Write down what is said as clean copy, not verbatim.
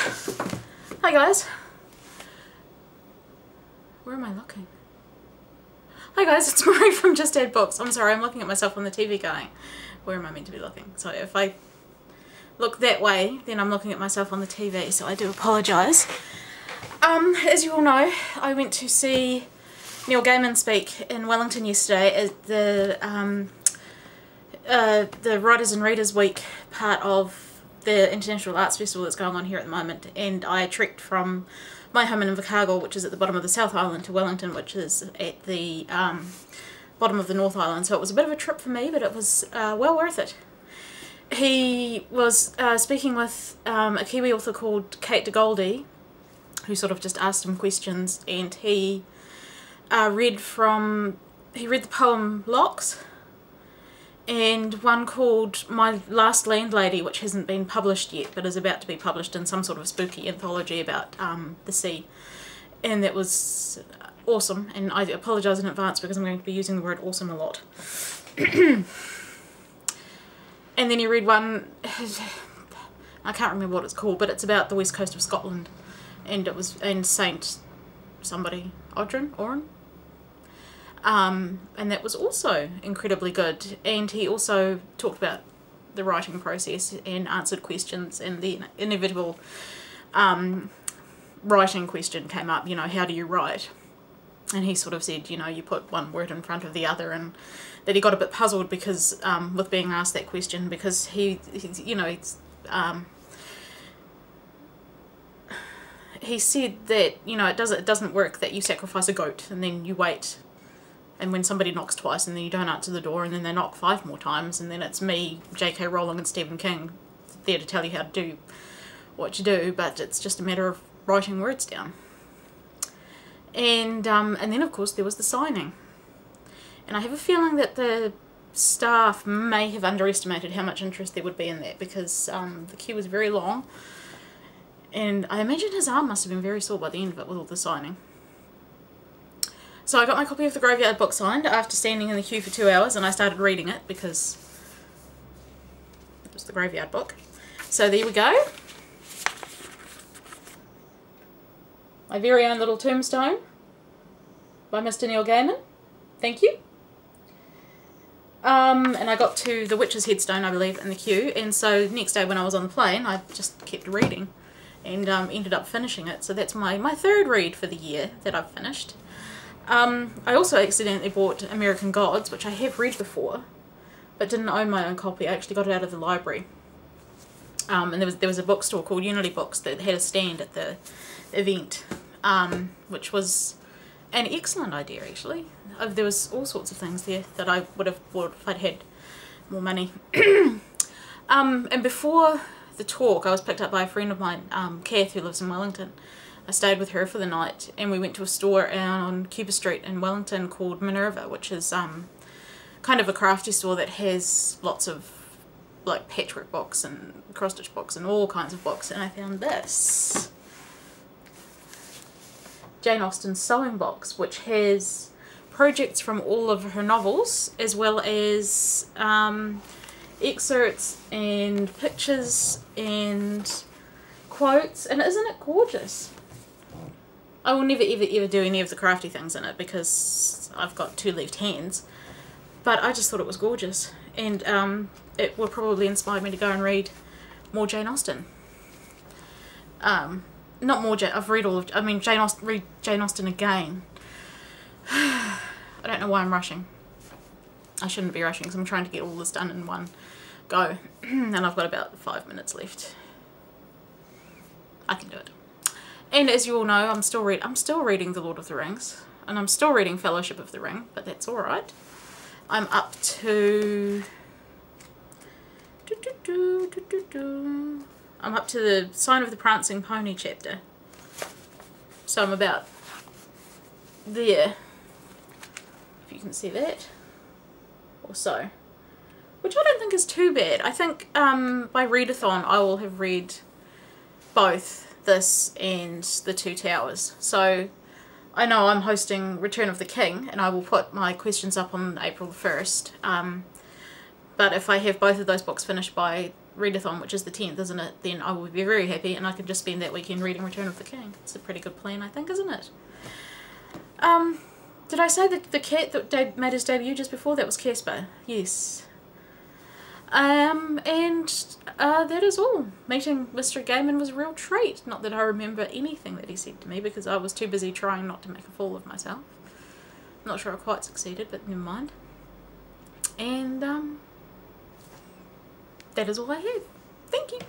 Hi guys. Where am I looking? Hi guys, it's Marie from Just Add Books. I'm sorry, I'm looking at myself on the TV going, where am I meant to be looking? So if I look that way, then I'm looking at myself on the TV, so I do apologise. As you all know, I went to see Neil Gaiman speak in Wellington yesterday at the Writers and Readers Week part of the International Arts Festival that's going on here at the moment, and I trekked from my home in Invercargill, which is at the bottom of the South Island, to Wellington, which is at the bottom of the North Island. So it was a bit of a trip for me, but it was well worth it. He was speaking with a Kiwi author called Kate de Goldie, who sort of just asked him questions, and he read the poem Locks, and one called My Last Landlady, which hasn't been published yet but is about to be published in some sort of spooky anthology about the sea, and that was awesome, and I apologise in advance because I'm going to be using the word awesome a lot. And then he read one, I can't remember what it's called, but it's about the west coast of Scotland, and it was Saint somebody, Oran. And that was also incredibly good, and he also talked about the writing process and answered questions, and the inevitable writing question came up, you know, how do you write? And he sort of said, you know, you put one word in front of the other, and that he got a bit puzzled because with being asked that question, because he said that, you know, it doesn't work that you sacrifice a goat and then you wait, and when somebody knocks twice and then you don't answer the door and then they knock 5 more times, and then it's me, J.K. Rowling and Stephen King there to tell you how to do what you do, but it's just a matter of writing words down. And then of course there was the signing, and I have a feeling that the staff may have underestimated how much interest there would be in that, because the queue was very long, and I imagine his arm must have been very sore by the end of it with all the signing. So I got my copy of The Graveyard book signed after standing in the queue for 2 hours, and I started reading it because it was the Graveyard book. So there we go. My very own little tombstone by Mr. Neil Gaiman. Thank you. And I got to the Witch's Headstone, I believe, in the queue, and so next day when I was on the plane I just kept reading and ended up finishing it. So that's my third read for the year that I've finished. I also accidentally bought American Gods, which I have read before, but didn't own my own copy. I actually got it out of the library. And there was a bookstore called Unity Books that had a stand at the event, which was an excellent idea actually. There was all sorts of things there that I would have bought if I'd had more money. And before the talk I was picked up by a friend of mine, Kath, who lives in Wellington. I stayed with her for the night, and we went to a store on Cuba Street in Wellington called Minerva, which is kind of a crafty store that has lots of like patchwork books and cross-stitch books and all kinds of books, and I found this Jane Austen sewing box, which has projects from all of her novels, as well as excerpts and pictures and quotes, and isn't it gorgeous? I will never ever do any of the crafty things in it because I've got 2 left hands, but I just thought it was gorgeous, and it will probably inspire me to go and read more Jane Austen. Not more Jane, I've read all of, I mean read Jane Austen again. I don't know why I'm rushing. I shouldn't be rushing because I'm trying to get all this done in one go, and I've got about 5 minutes left. I can do it. And as you all know, I'm still reading The Lord of the Rings, and I'm still reading Fellowship of the Ring, but that's alright. I'm up to the Sign of the Prancing Pony chapter, so I'm about there, if you can see that, or so, which I don't think is too bad. I think by readathon I will have read both this and The Two Towers. So I know I'm hosting Return of the King, and I will put my questions up on April the 1st, but if I have both of those books finished by readathon, which is the 10th, isn't it, then I will be very happy, and I can just spend that weekend reading Return of the King. It's a pretty good plan, I think, isn't it? Did I say that the cat that made his debut just before? That was Casper. Yes. And that is all. Meeting Mr. Gaiman was a real treat. Not that I remember anything that he said to me, because I was too busy trying not to make a fool of myself. Not sure I quite succeeded, but never mind. And that is all I have. Thank you.